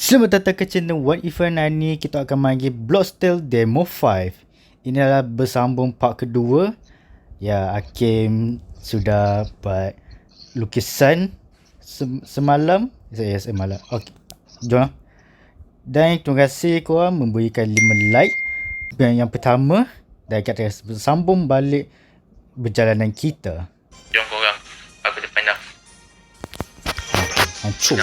Selamat datang ke channel What If. Hari ni kita akan main game Bloxtel Demo 5. Ini adalah bersambung part kedua. Ya, Hakim sudah buat lukisan semalam. Semalam. Okey, jom. Dan terima kasih korang memberikan 5 like. Yang pertama, dan kata bersambung balik perjalanan kita. Jom korang, aku depan dah. Hancur.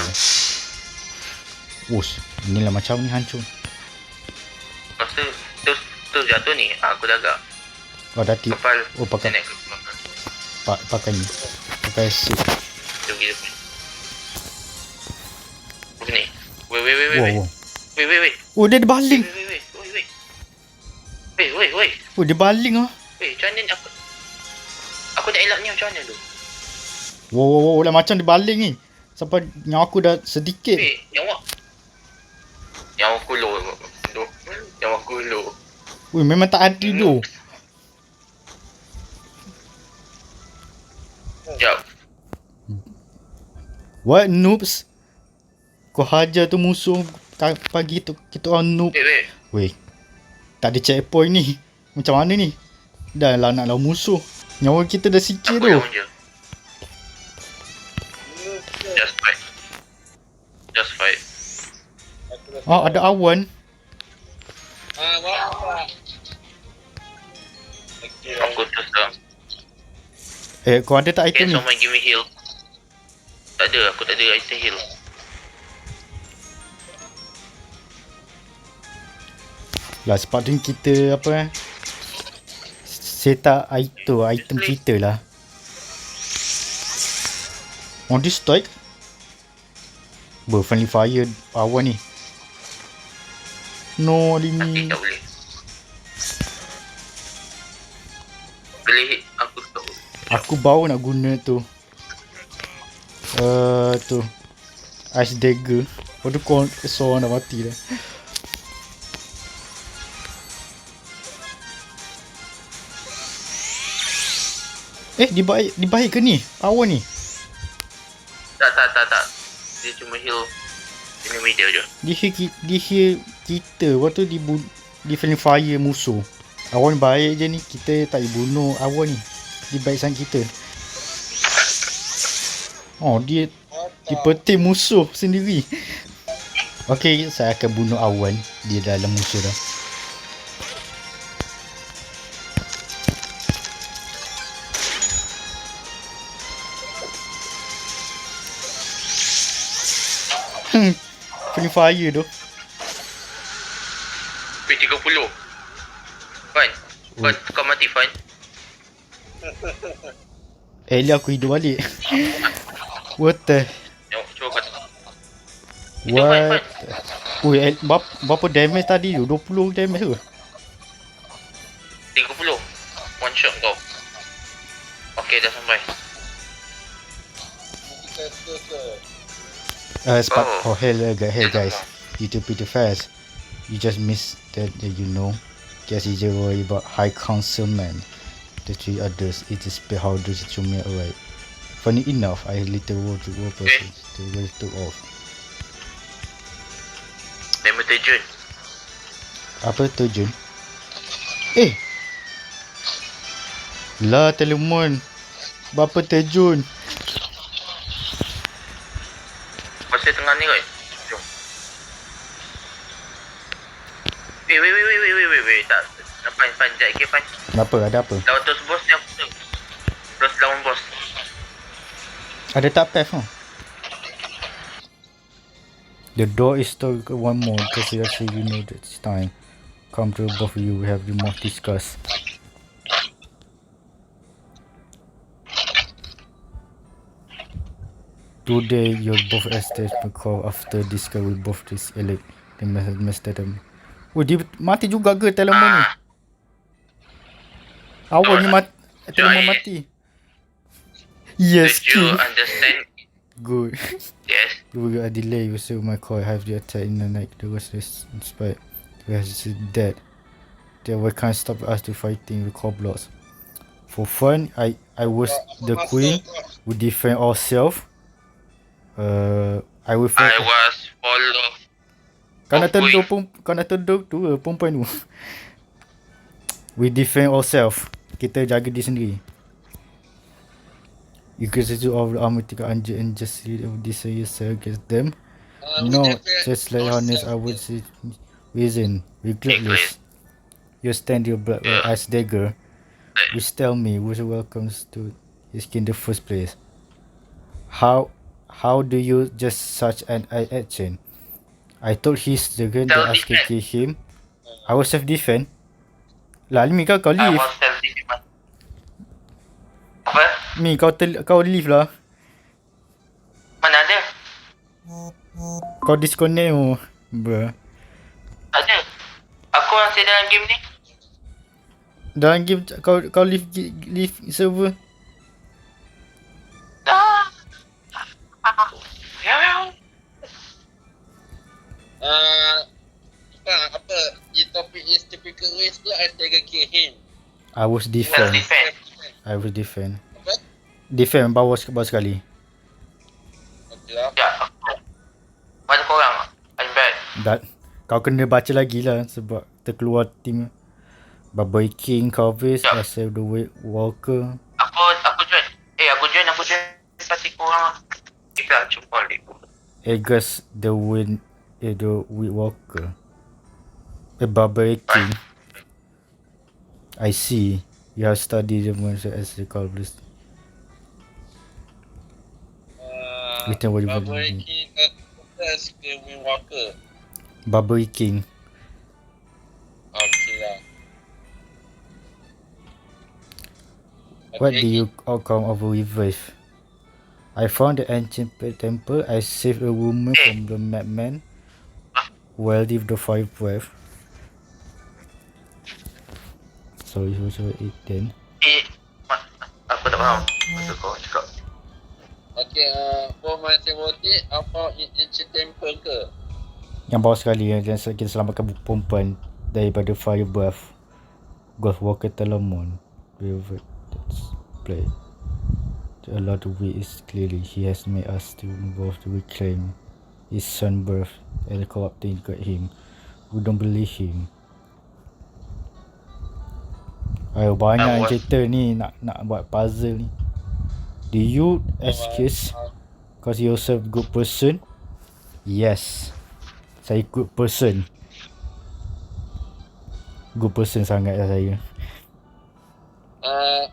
Wush, inilah macam ni hancur. Lepas tu jatuh ni, aku dah agak Oh, dah tiup. kepal. Oh, pakai Naik ke kepal. pakai ni. Pakai seat. Jom kita pergi. Begini. Wait. Wow. Wait. Oh, dia ada baling. Wait. Oh, dia baling ah. Wait, macam mana ni aku nak elak ni macam mana tu? Wow, lah macam dia baling ni. Sampai nyawa aku dah sedikit. Wait, nyawa aku low. Nyawa aku low. Ui, memang tak ada tu. Sekejap. What noobs? Kau hajar tu musuh pagi tu kita orang noob. Wait. Weh, tak ada checkpoint ni. Macam mana ni? Dah lah nak lawan musuh. Nyawa kita dah sikit Aku tu. lawan je. Just fight. Ah, ada awan. Aku terus dah. Kau ada tak Can item ni? someone give me heal? Tak ada, aku tak ada item heal. Lah sepatutnya kita set up item kita lah. On this strike. Friendly fire awan ni. No, Tapi ini. tak boleh. Boleh hit aku tak boleh. Aku baru nak guna tu. Tu. Ice dagger. Waduh, kau seorang dah mati dah. Dibaik ke ni? Awan ni? Tak. Dia cuma heal enemy dia je. Dia heal kita. Waktu di friendly fire musuh. Awan baik je ni. Kita tak boleh bunuh awan ni. Dia baik sangat kita. Oh, dia petik musuh sendiri. Okey, saya akan bunuh awan. Dia dalam musuh dah. Free fire tu. P30. Fan. Kau mati Fan. Elia aku hidup balik. What the? Cuba kau. What? Ui, berapa damage tadi tu? 20 damage tu? 30. One shot kau. Okay, dah sampai. Hey guys, you too pretty fast. You just missed that, you know. Guess you just worry about High Councilman. The 3 others, it is how does it to me alright. Funny enough, I little word to one person to really took off. Member terjun. Apa terjun? Lah Telemon. Bapa terjun. Pasal tengah ni kot. Jom. Wait. Tak. Fan. Sekejap lagi Fan. Kenapa? Ada apa? Lawan terus boss ni aku tu. Terus lawan boss. Ada tak path huh? The door is still one more because you actually know that it's time. Come to both of you, we have the more discuss. Today you're both estate because after this guy will both this elite. They must them. Oh, dia mati juga ke Telemon ni? Awal ni Telemon mati. Yes, Did you king. understand? Good. Yes. We got a delay. You see my call. Have the attack in the night. There was this inspired. We have to dead. They were can't stop us to fighting with blocks. For fun, I was the queen. We defend ourselves. I will. I was follow Kau nak tendung tu perempuan tu. We defend ourselves. Kita jaga diri sendiri. You can do all the armor to unjust and just this yourself against them. No, just like honest, I would say reason, regardless. You stand your blood as dagger, which tell me who welcomes to his king in the first place. How do you just such an action? I told his the gun that I can kill him. I was self-defense. Lah, Mi kau I leave. was self-defense. Apa? Mi kau leave lah. Mana ada? Kau disconnect oh. Bruh. Ada. Aku masih dalam game ni. Dalam game kau leave server. Apa? This topic is typical ways ke I take kill him. I was defend. Self-defense. I was defend. Apa? Defend bawah sekali. Okay lah. Ya. Mana korang? I'm back. Dat kau kena baca lagi lah sebab terkeluar team Baboy King, Corvus, Ya. SF The Weight Walker. Aku join. Aku join parti korang. Kita jumpa balik. Aegis The Weight Walker. Baboy King. I see. You have studied the monster as the Corvus. Kita boleh Baboy King ke Windwalker. Baboy King. Okay lah. What do you outcome of a revive? I found the ancient temple. I saved a woman from the madman. Well, leave the fire breath. Sorry, it then. Aku tak faham. Betul kau cakap. Okay, for my seventy, apa ancient temple ke? Yang bawah sekali yang kita selamatkan perempuan daripada fire breath. Ghost Walker Telemon. Velvet that's play. A lot of it is clearly he has made us to involve to reclaim his son birth and the corrupting got him. We don't believe him. Ayo banyak cerita ni nak buat puzzle ni. Do you excuse cause yourself good person? Yes. Saya good person. Good person sangat lah saya.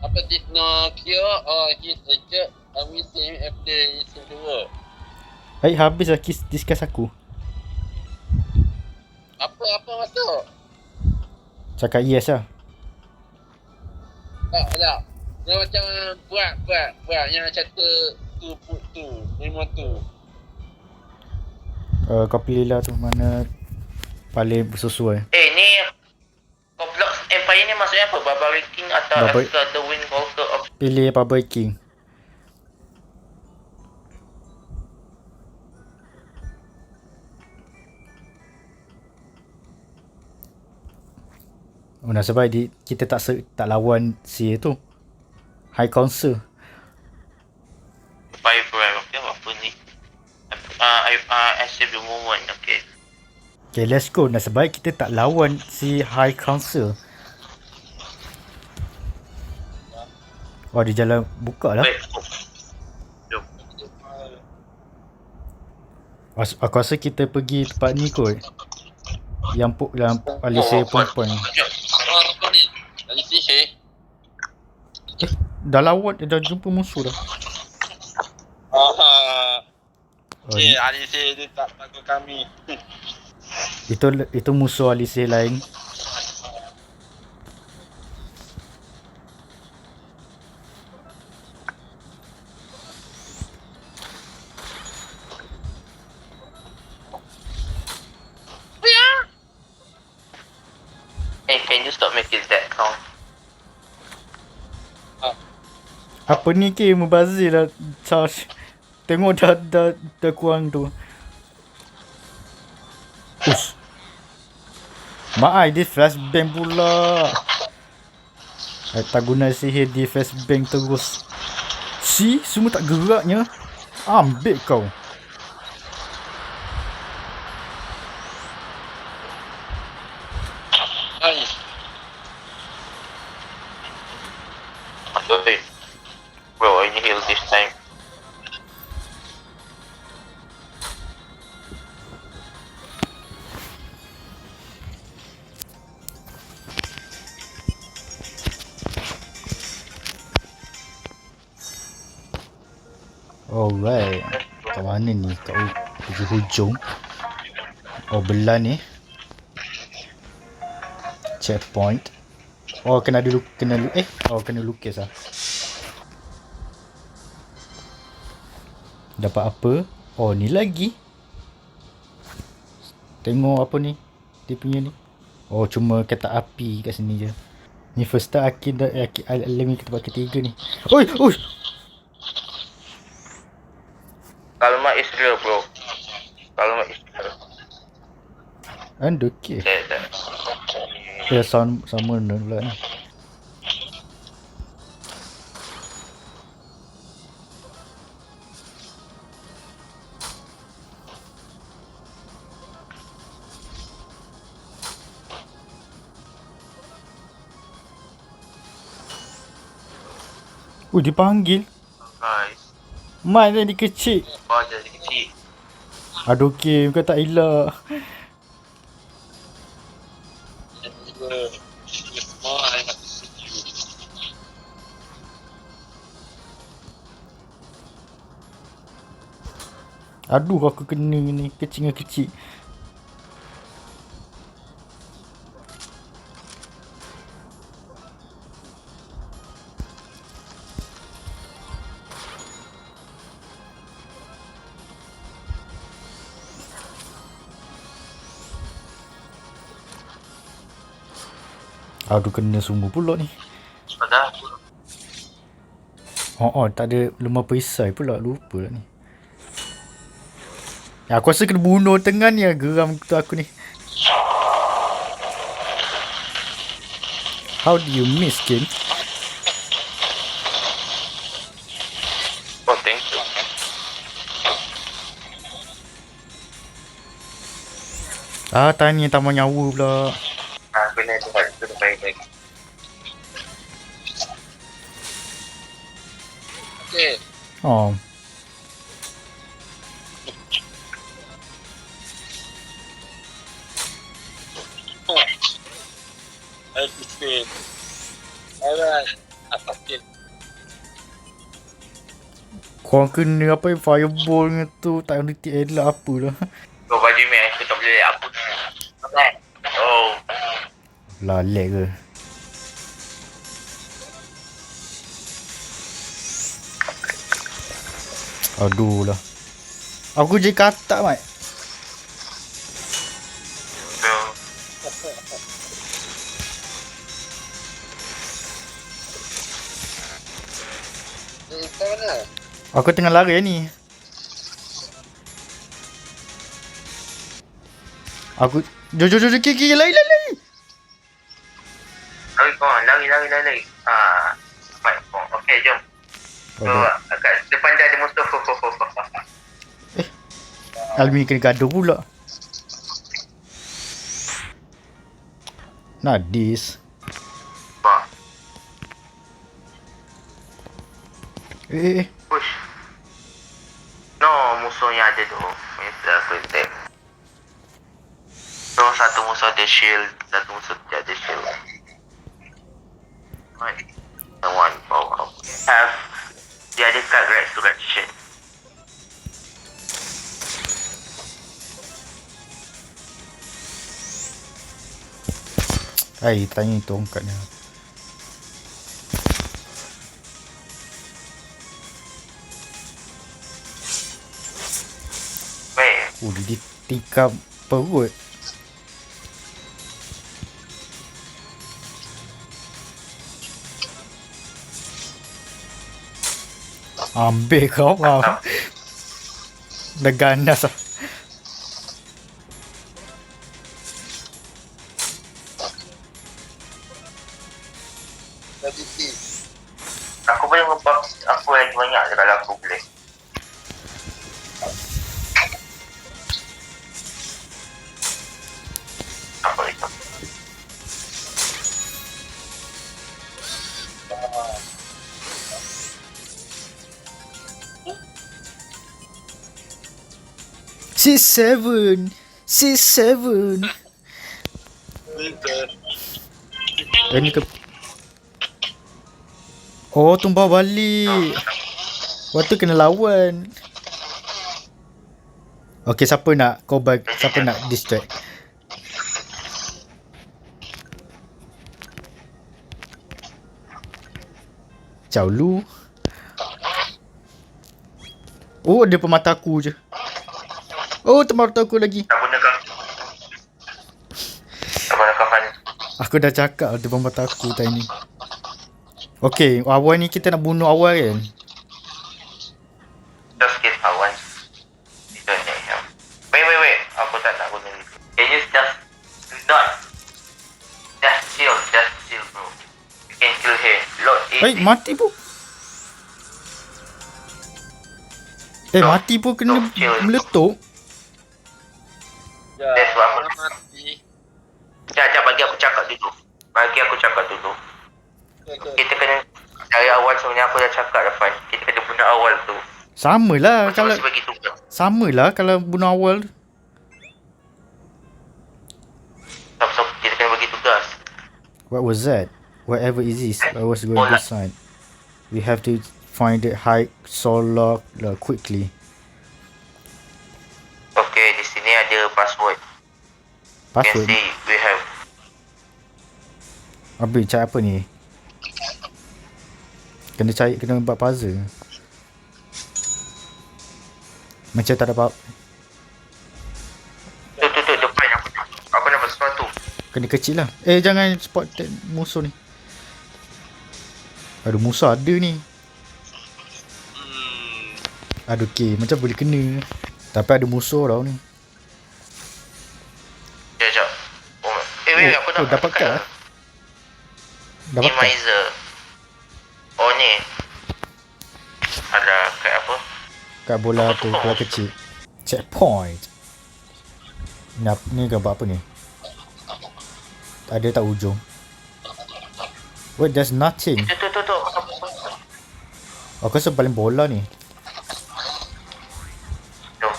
Apa did no cure or his agent and we see him after he's in the world. Baik, habis lah discuss aku. Apa masuk? Cakap yes lah. Tak. Dia macam buat yang kata tu memang tu. Kau pilih lah tu mana paling sesuai. Ni Roblox Empire ni maksudnya apa? Barbarian King atau Asgard The Windwalker of... Pilih Baboy King. Nasib baik kita tak lawan si tu High Council. Fire Breath. Okay, apa ni? I save the moment. Okay. Okay, let's go. Nasib baik kita tak lawan si High Council. Wah, dia jalan buka lah. Wait. Jom. Aku rasa kita pergi tempat ni kot. Yang Alicia perempuan. Apa ni? Dari sihir. Dah lawan, dah jumpa musuh dah. Alice dia tak takut kami. Itu musuh Alicia lain. Can you stop making that sound? Apa ni ke membazir dah charge. Tengok dah kurang tu. Ush. Mak dia flashbang pula. Tak guna sihir di flashbang terus. Si semua tak geraknya. Ambil kau. this time. Alright. Kat mana ni? Kat hujung. Oh, belah ni. Checkpoint. Oh, kena lukis lah. Dapat apa? Oh, ni lagi. Tengok apa ni? Dia punya ni. Oh, cuma kereta api kat sini je. Ni first start alami tempat ketiga ni. Oi, oi. Kalma is real, bro. Kalma is real. Anda okey. Tak. Ya, sama pula ni. Oh, dipanggil. Guys. Mat tadi kecil. Oh, jadi kecil. Aduh, okey. Kau tak elak. Dan juga semua I must see you. Aduh, aku kena ni. Kecil dengan kecil. Aduh, kena semua pula ni. Sudah. Oh, tak ada lemah perisai pula. Lupa lah ni. Aku rasa kena bunuh tengah ni. Geram tu aku ni. How do you miss, game? Oh, thank you. Tanya taman nyawa pula. Kena baik. Okay. Oh. I appreciate. Alright. Apakin. Korang kena apa fireball dengan tu. Tak reti elak apalah. Kau baju ni aku tak boleh apa. Oh. Lah, lag ke. Aduh lah. Aku je katak, Mat. Kau mana? Aku tengah lari ni. Aku... Jom, kiri, lari. Lari. Baik. Okey, jom. So, kat depan dia ada musuh. Almi kena gaduh pula. Nadis. Pak. Push. No, musuhnya ada tu. Mr. Fintech. So, satu musuh ada shield, satu musuh tidak ada shield. Right. The one power. Have the other card resurrection. Hai, tanya tongkat ni. Wait. Dia tikam perut. Ambil kau lah. Dah ganas lah. Aku boleh ngebuff aku lagi banyak je kalau aku boleh. Apa itu? C7. Ini ke... Oh, tumbang balik. Waktu kena lawan. Okay, siapa nak distract? Ciao Lu. Oh, dia pemata aku je. Oh, tempat aku lagi. Tak guna kafan. Aku dah cakap dia pemata aku tadi ni. Okay, awal ni kita nak bunuh awal kan? Just kill kawan. You don't need help. Wait. Aku tak nak guna itu. Can you just not? Just chill bro. You can kill here. Load it. Mati pun. Mati pun kena meletup. That's what aku... Mati. Sekejap, bagi aku cakap dulu. Kita kena dari awal sebenarnya aku dah cakap depan. Kita kena bunuh awal tu. Samalah kalau Masih bagi tugas. kalau bunuh awal. So, kita kena bagi tugas. What was that? Whatever it is, I was going this side. We have to find it high solo quickly. Okay, di sini ada password. You can see we have... Habis cari apa ni? Kena buat puzzle. Macam tak ada apa. Tu depan aku nampak sesuatu. Kena kecil lah. Jangan spot musuh ni. Aduh, musuh ada ni. Aduh, okay. Macam boleh kena. Tapi ada musuh tau ni. Sekejap. Wait, aku nak dapat kat. Dapat kat. Minimizer. Oh ni. Ada kat apa? Kat bola tu, bola kecil. Checkpoint. Ni gambar apa ni? Ada tak ujung? Wait, there's nothing. Tu. Aku rasa paling bola ni. Jom.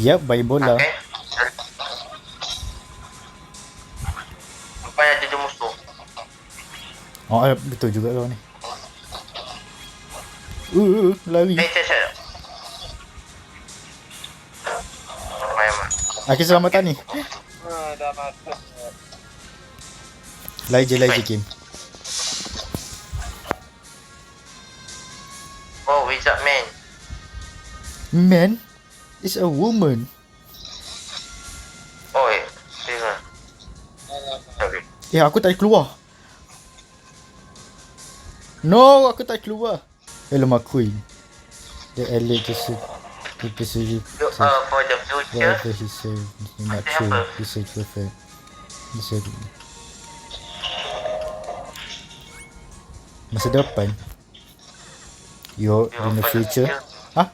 Yep, bayi bola. Okay. Sampai ada dia musuh. Oh, betul juga kau ni. Lari. Cek. Aku selamatkan ni. Dah masuk. Lari je game. Oh, wizard man. Man? It's a woman. Oh, wizard. Sorry. Aku tak keluar. No, aku tak keluar. Hello, my queen. The LA just For the future. whatever he said, not true. He said perfect. He said masa depan. You're in the future. Huh?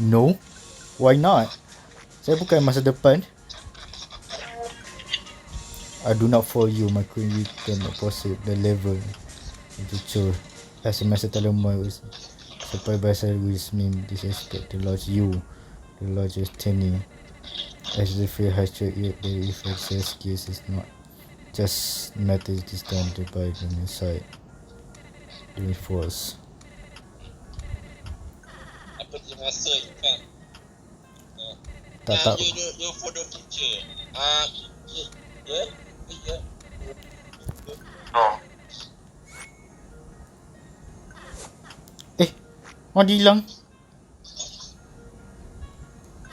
No. Why not? Saya bukan masa depan. I do not follow you, my queen. You can proceed the level. Itu as a master Taloma was supplied by Sir Wismin. This expect to lodge you. The lodge is tiny. As the free has to eat the effect says case is not just matter is done to by the inside. Doing force. Apa dia masa kan? Tak. You for the future. Yeah. Oh. Dia hilang.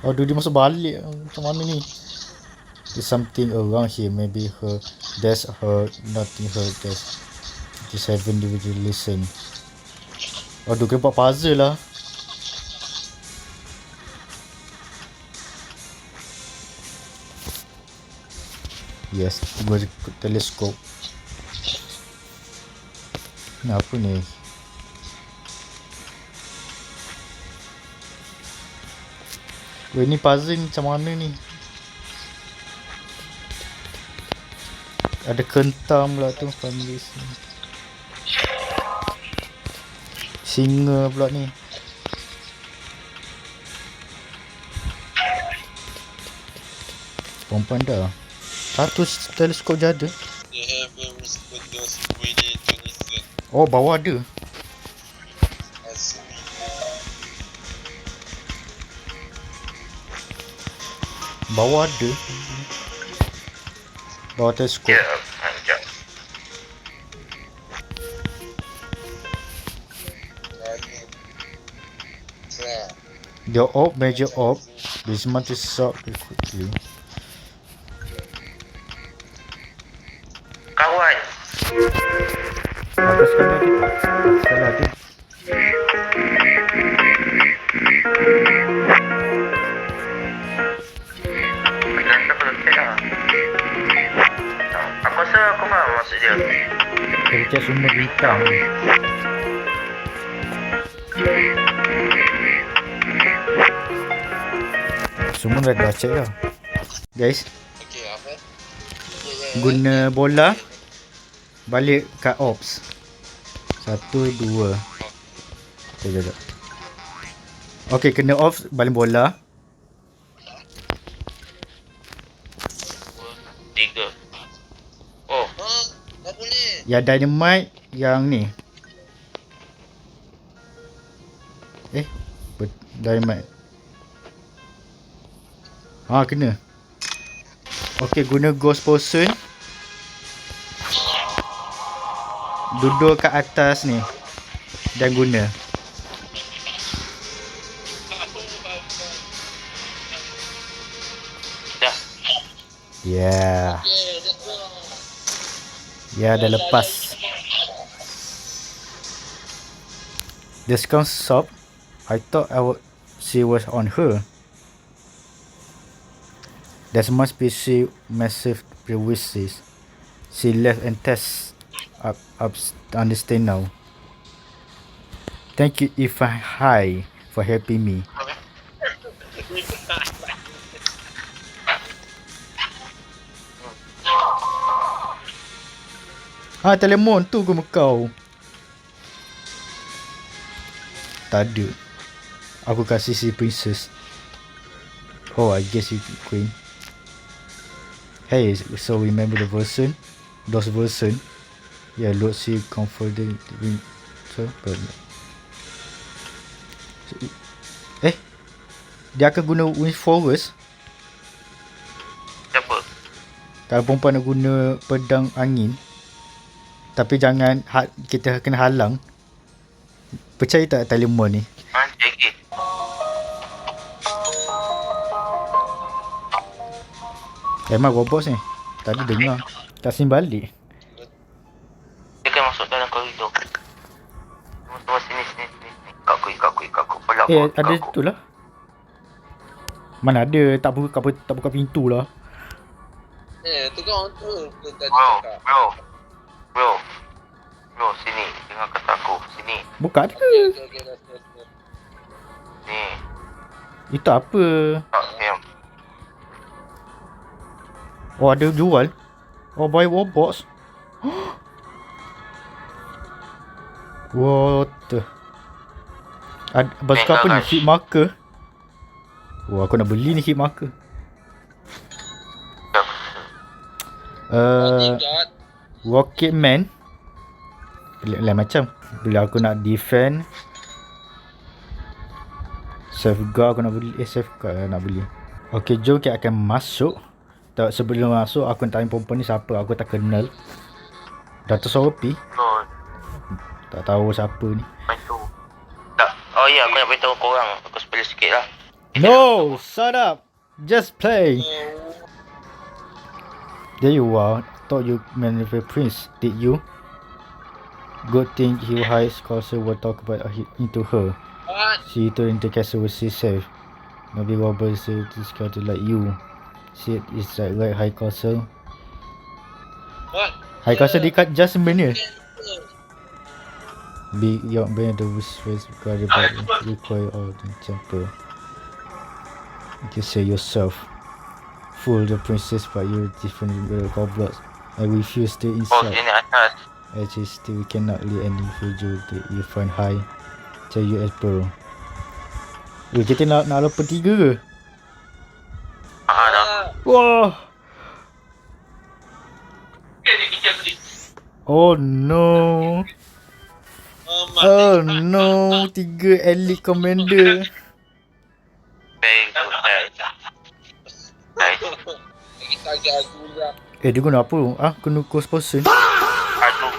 Aduh, dia masuk balik. Macam mana ni? There's something around here. Maybe her. That's her. Nothing her. That's. Just haven't really listen. Aduh, kena buat puzzle lah. Yes, gua teleskop. Ni apa ni? Weh, ni puzzle ni macam mana ni? Ada kentang pula tu. Family singa pula ni. Perempuan dah. Satu teleskop je ada. They have those really Tunisian Oh, bawah ada. as Bawah ada. Bawah teleskop. Ya, sekejap. The orb, major orb. This month is solved quickly. Kawan. Apa sekali lagi? Sekali lagi. Rasa perfect lah. Aku rasa aku faham maksud dia. Kita semua bintang. Semua dah check dah. Guys, okay, apa? guna bola balik kat ops. 1, 2. Sekejap. Okay, kena off balik bola. 3. Oh, Tak boleh. Yang dynamite, yang ni. Dynamite. Kena. Okay, guna ghost potion. Duduk kat atas ni dan guna. dah. Yeah. Okay, let's go. Ya, dah lepas. Discount shop. I thought she was on her. There must be she massive prejudices. She left and test up understand now. Thank you Ifan Hai for helping me. Telemon tu ke kau? Tak ada. Aku kasih si princess. Oh, I guess you queen. Hey, so remember the version? Those version? Yeah, Lord see comforted so, but dia akan guna wind force. Siapa? Kalau perempuan nak guna pedang angin, tapi jangan kita kena halang. Percaya tak Talimon ni? Cikgu. Emang robot ni. Tadi dengar. Tak sini balik. Dia kan masuk dalam koridor. Semua sini. Kau kui. Pelak Ada tu lah. Mana ada. Tak buka pintu lah. Tu kau tu tadi Bro, cakap. Bro, sini. Dengar kata aku. Sini. Buka ada. Okay, let's go. Ni. Itu apa? Tak, diam. Oh, ada jual. Oh, buy robots. What the? Basuh apa ni? Hit marker. Wah, aku nak beli ni hit marker. Tingkat. Rocket Man. Lain macam. Bila aku nak defend, safeguard aku nak beli. Safeguard nak beli. Okay, jom kita akan masuk. Tak, sebelum masuk aku nak tanya perempuan ni siapa. Aku tak kenal. Dato' Sophie. Oh, Tak tahu siapa ni. main tu. Tak. Oh ya, aku nak beritahu korang. Aku spill sikit lah. No, shut up. Just play. There you are. Thought you meant the prince. Did you? Good thing he hides closer will talk about into her. What? She turned into castle was safe. Maybe robbers say this guy like you. See it's like right high castle. What? High castle dekat just sebenarnya. Be your band the space guarded by require all the temple. You say yourself. Fool the princess but you're different goblins. I refuse to Oh, insult. sini atas. As is still we cannot let any individual that you find high. Tell you as bro. Kita nak lompat 3 ke? Dah. Wah. Oh no. Oh no. 3 elite commander. Very good, nice. Nice. Kita agak gula. Dia guna apa? Kena cost person. Aduh.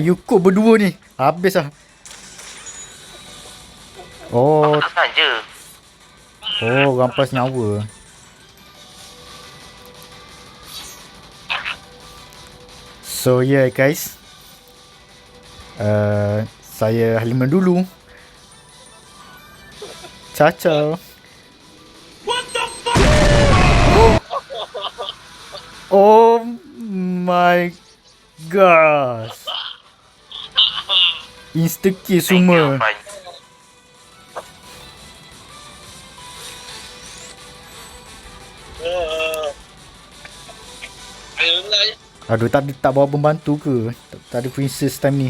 You cook berdua ni. Habis lah. Oh. Tak saja. Oh, rampas nyawa. So yeah guys. Saya Haliman dulu. Ciao. What the fuck? Oh my gosh. Insta kill semua. Aduh, tak bawa pembantu ke? Tak ada princess time ni.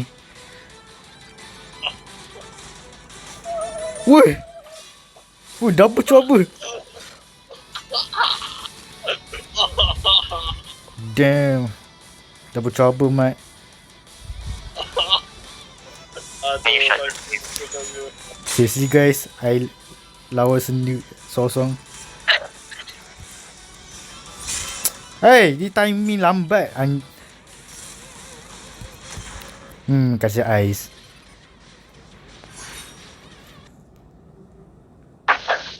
Woi, double trouble. Damn. Double trouble, mate. Seriously guys, I lawan sendiri sorang-sorang. Hey, di timing lambat. Kasih ais.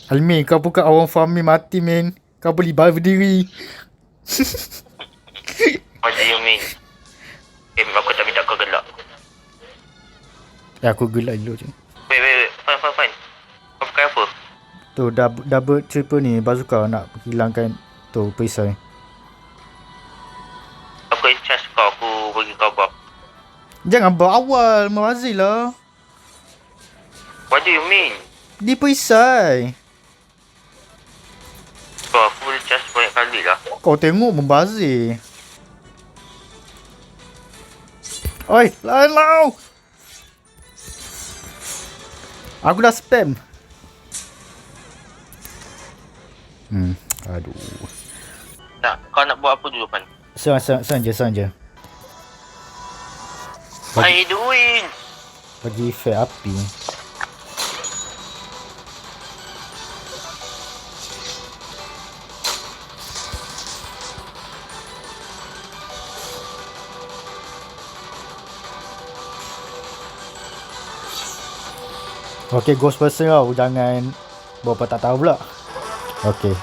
Almi, kau bukan orang farming mati, men. Kau boleh berdiri. What do you mean? Aku tak minta kau gelak. Aku gelak dulu je. Wait. Fine. Kau pakai apa? Tu, double triple ni, bazooka nak hilangkan tu, perisai. Aku enchant kau, aku bagi kau buff. Jangan berawal, Mawazir lah. What do you mean? Di perisai. Kau full charge banyak kali lah. Kau tengok membazir. Oi, lain lau. Aku dah spam. Aduh. Kau nak buat apa dulu, Pan? Serang je. What are you doing? Bagi efek api. Okay, ghost person tau. Jangan berapa tak tahu pula. Okay.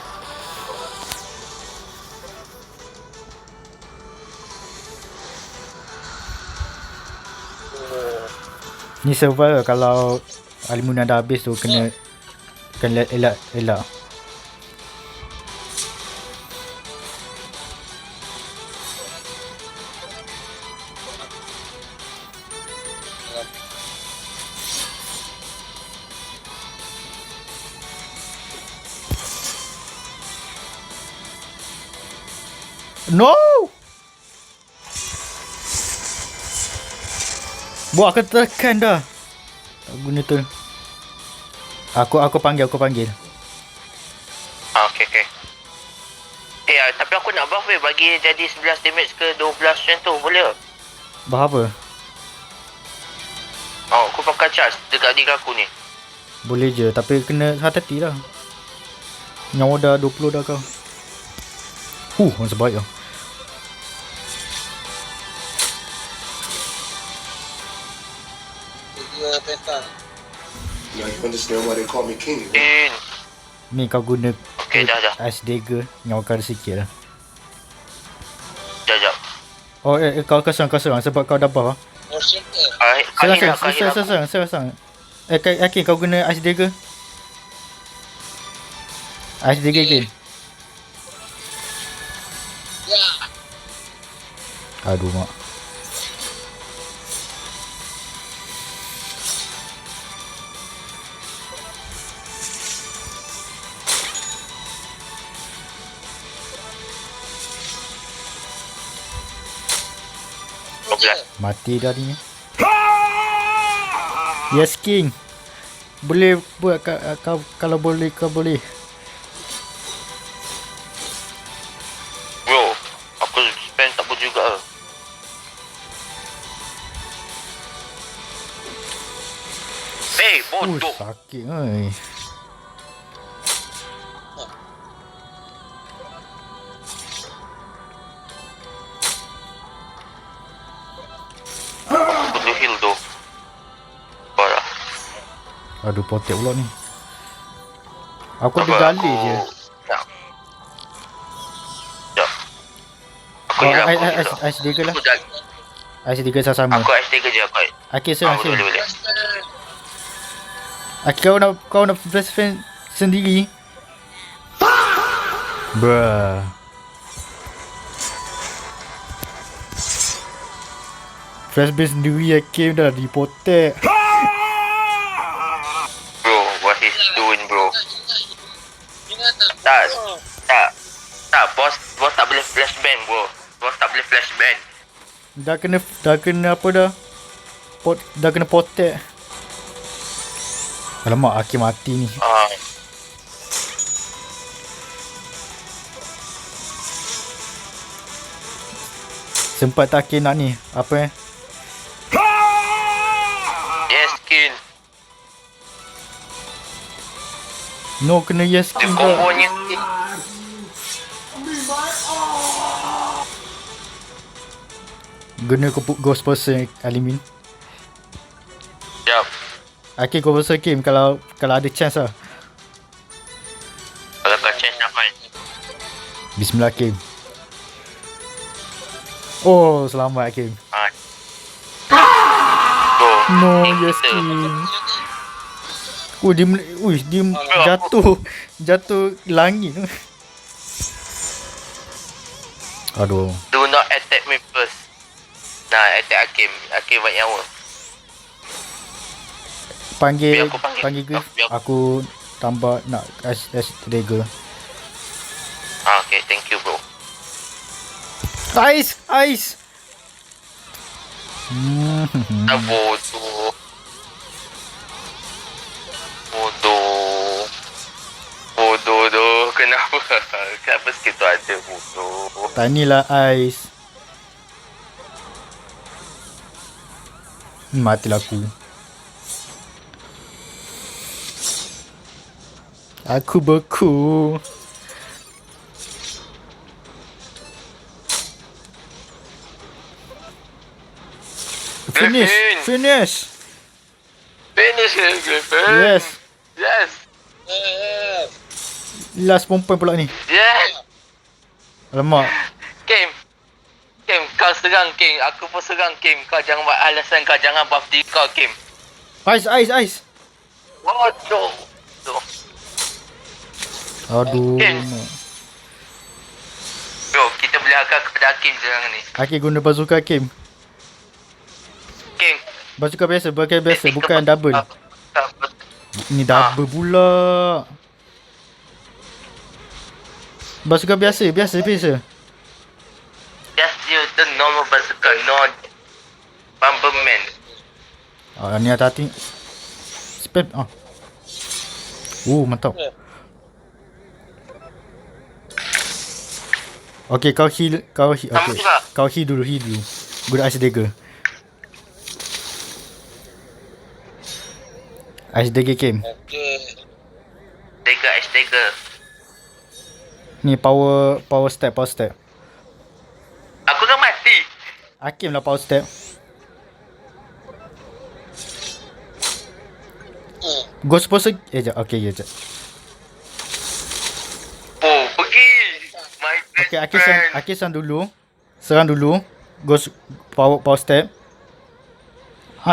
Ni survival kalau aluminium dah habis tu kena elak. No! Buat aku tekan dah. Tak guna tu. Aku panggil. Okay. Tapi aku nak buff bagi jadi 11 damage ke 12 macam tu, boleh ke? Buat apa? Aku pakai charge dekat diri aku ni. Boleh je, tapi kena hati-hati lah. Nyawa dah 20 dah kau. Masa baik lah. Now you understand why they call me king, right? Ni kau guna Okay, dah. ice dagger. Nyawa kau ada sikit lah. Sekejap. Kau serang sebab kau dah buff lah. Oh, shit. Serang. Yakin kau guna ice dagger? Ice dagger again. Ya. Aduh mak. Mati dah ni. Yes, King. Boleh buat kalau boleh kau boleh. Bro, aku spend tak pun juga. Bodoh. Sakit oi. Butuh heal tu. Parah. Aduh, potek pula ni. Aku ada gali je. Sekejap. Aku Oh, hilang. Ice Digger lah. Aku dah. Ice Digger sama. Aku ice tiger je aku. Akil serang. Boleh. Akil kau nak best friend sendiri. Bruh. Flashbang sendiri Akil dah dipotek. Bro, what he's doing, bro? Tak, bos tak boleh flashbang, bro. Bos tak boleh flashbang. Dah kena apa dah? Dah kena potek. Alamak, Akil mati ni. Sempat tak Akil nak ni? Apa Yes, kill. No, kena yes Dia king kombonya kill. Guna ghost person Alimin. Jap. Akil ghost person game kalau ada chance lah. Kalau kau change apa? Bismillah Akim. Oh, selamat Akim. Go. No, King yes kita. King. Dia jatuh langit. Aduh. Do not attack me first. Nah, attack Hakim. Hakim banyak nyawa. Panggil Biar aku panggil. Griff. Biar Aku tambah nak Dagger. Okay, thank you, bro. Ice. Ah, bodoh. Bodoh tu. Kenapa? Kenapa skill tu ada bodoh? Tanilah Ice. Matilah aku. Aku beku. Finish. Finish him, Griffin. Yes. Yes. Last perempuan pula ni. Yes. Alamak. Kim, kau serang Kim. Aku pun serang Kim. Kau jangan buat alasan kau. Jangan buff diri kau, Kim. Ice. Bodoh. Aduh. Okay. Bro, kita boleh agak kepada Hakim sekarang ni. Hakim guna bazooka Hakim. Kim. Bazooka biasa, bukan double. Ni double pula. Bazooka biasa. Just use the normal bazooka, not Bomberman. Ni hati-hati. Spam. Mantap. Okay, kau heal. Okay. Kau heal dulu. Guna Ice Dagger. Ice Dagger game. Okay. Ice Dagger. Ni power step. Aku kan mati. Hakim lah power step. Ghost person. Jap. Okay, jap. Oh, pergi. My best Okay, friend. Hakim serang dulu. Ghost power step.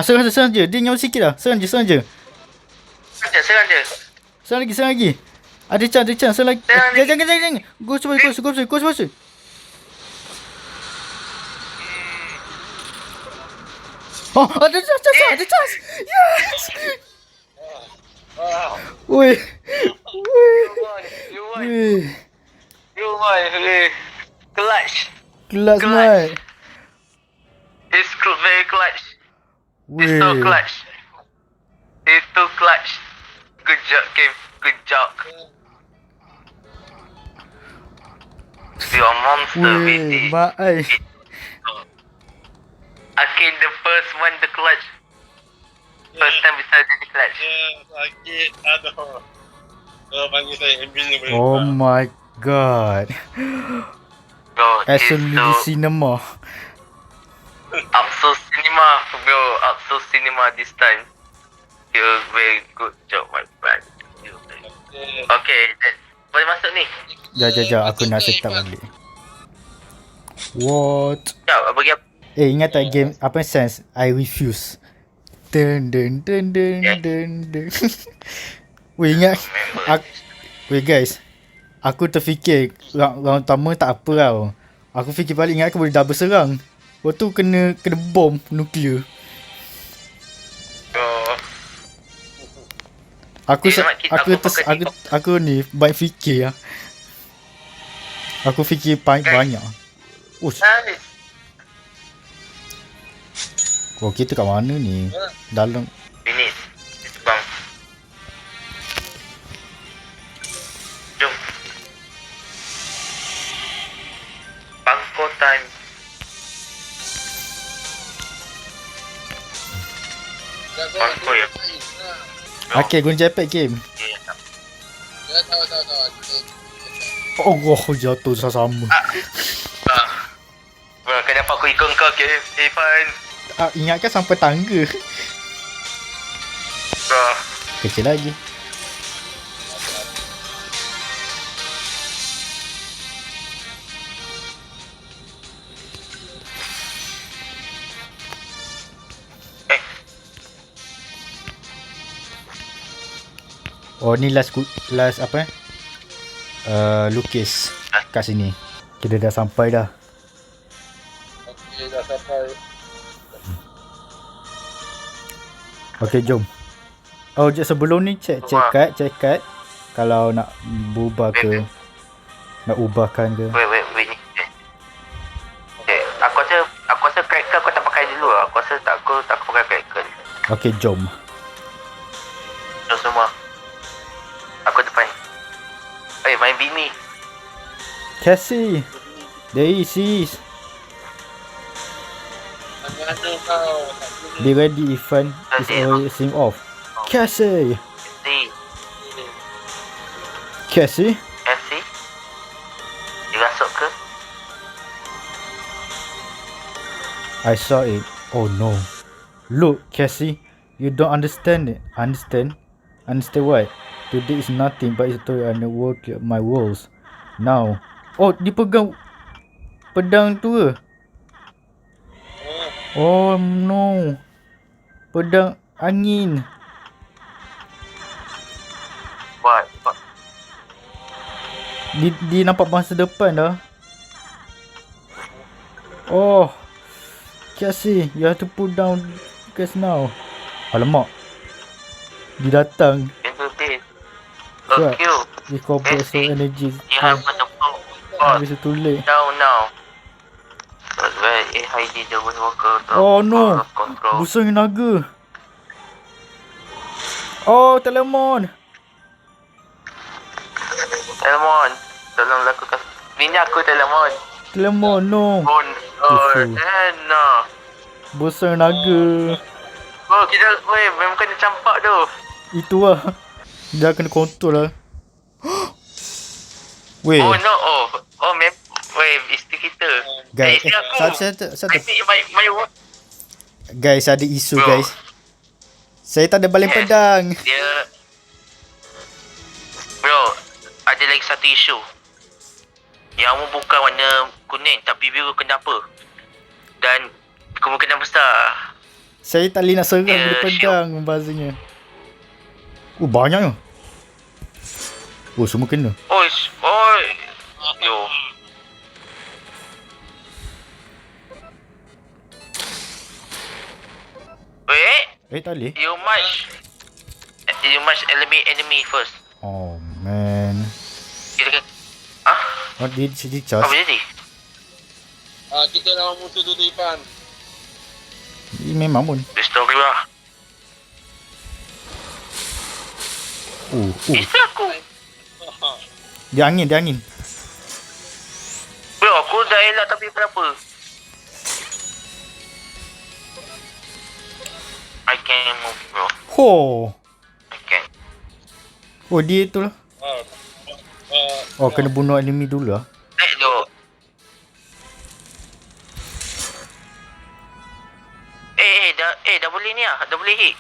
Serang je. Dia nyawa sikit lah. Serang je. Serang je. Serang lagi. Ada chance. Serang lagi. Jangan. Ghost person. Oh, ada chance. Yes. Woi. You won. Clutch. Kelas mai. It's very clutch. It's Weh. so clutch. It's too clutch. Good job, Kim. Good job. You are monster, Weh, BT. mak ai. Akin the first one the clutch. First time bisa jadi clutch. Ya, sakit. Aduh. Panggil saya ambulans boleh. Oh my god. Bro, it's Absolutely so cinema. Upso cinema, bro. Upso cinema this time. You very good job, my friend. You very good. Okay, boleh masuk ni. Jap, aku nak set up balik. What? Sekejap, bagi aku. Ingat tak game apa sense? I refuse. Dun. Weh, ingat weh guys. Aku terfikir round pertama tak apa tau. Aku fikir balik, ingat aku boleh double serang. Lepas tu kena bom nuklear. Oh, Aku ni baik fikir lah. Aku fikir banyak. Ush. nice. Oh, kita kat mana ni? Dalam. Finish. It's bang. Jom. Bangko time. Bangko ya. Okay, guna jetpack game. Okay. Ya, tahu. Oh, jatuh sama. Bro, kenapa aku ikut kau ke? Irfan. Ingatkan sampai tangga. Bro. Kecil lagi. Oh, ni last apa? Lukis kat sini. Kita dah sampai dah. Okey, dah sampai. Okey, jom. Oh, sebelum ni check card kalau nak berubah ke, nak ubahkan ke. Wait ni. Okay, aku rasa cracker aku tak pakai dulu lah. Aku rasa aku tak pakai cracker. Okey, jom. Jom semua. Aku depan. Main bini. Cassie. There he is. Mana kau? Be ready, Irfan is already seem off. Cassie. Cassie? Dia rasuk ke? I saw it. Oh no. Look, Cassie, you don't understand it. Understand what? Today is nothing but it's toy and work my walls. Now. Oh, dia pegang pedang tu ke? Oh no. Pedang angin. What? Dia nampak masa depan dah. Oh. Cassie, you have to put down gas now. Alamak. Dia datang. Into this. What? Okay. This compressor energy. You have got the power. Habis tu late. Now. That's where AID the worker. Oh no. Control. Busung naga. Oh, Telemon. Telemon. Tolong lakukan. Bini aku Telemon. Telemon, no. No. Busung naga. Oh, kita memang kena campak tu. Itu lah. Dia kena kontrol lah. Weh. Oh no. Isteri kita. Guys, Isteri aku. satu. I think my work. Guys, ada isu Bro. guys. Saya tak ada baling Yes. pedang. Dia Bro, ada lagi satu isu. Yang bukan warna kuning tapi biru kenapa? Dan kemungkinan besar Saya tak boleh nak serang Dia bila pedang bahasanya. Banyaknya. Semua kena. Yo. Wait, Tak boleh. you must eliminate enemy first. Oh man. Kita kan What did she apa charge? jadi? Kita lawan musuh dulu, Ipan. Ini memang pun. The story lah. Isteri aku. Dia angin. Bro, aku dah elak tapi berapa? I can move, bro. Ho. I can. Oh, dia tu lah. Oh, kena bunuh enemy dulu lah. Naik dulu. Dah boleh ni lah. Dah boleh hit.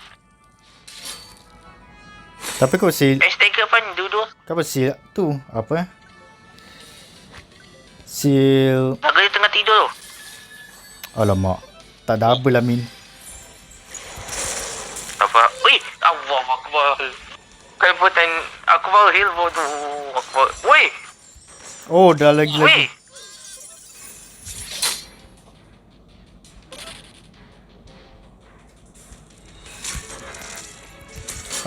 Tapi kau seal. Stagger pan dulu. Apa seal tu? Apa? Seal. Naga dia tengah tidur tu. Alamak. Tak double lah Min. Apa? Ui, Allah Akbar. Kebutan aku baru heal tu. Akbar. Woi. Oh, dah lagi. Woi.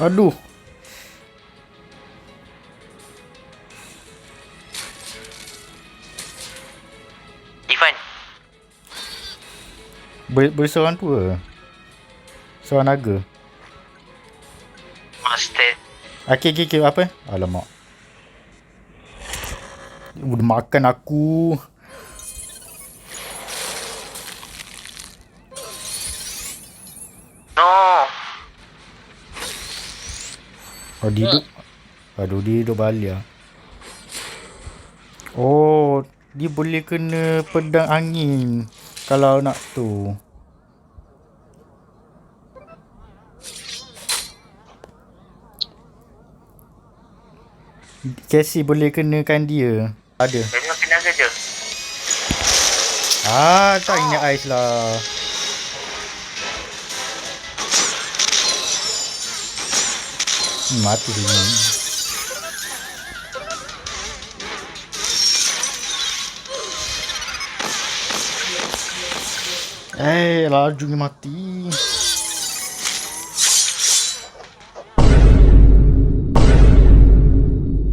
Aduh. Ivan. Boleh seorang tu ke? Seorang naga. Master. Okay, apa? Alamak. Udah makan aku. No. Oh, dia hidup. Aduh, dia hidup balik lah. Oh, dia boleh kena pedang angin. Kalau nak tu. Casey boleh kenakan dia. Ada. Dia nak kena kerja. Tak ingat ais lah. Mati sini. Lajunya mati.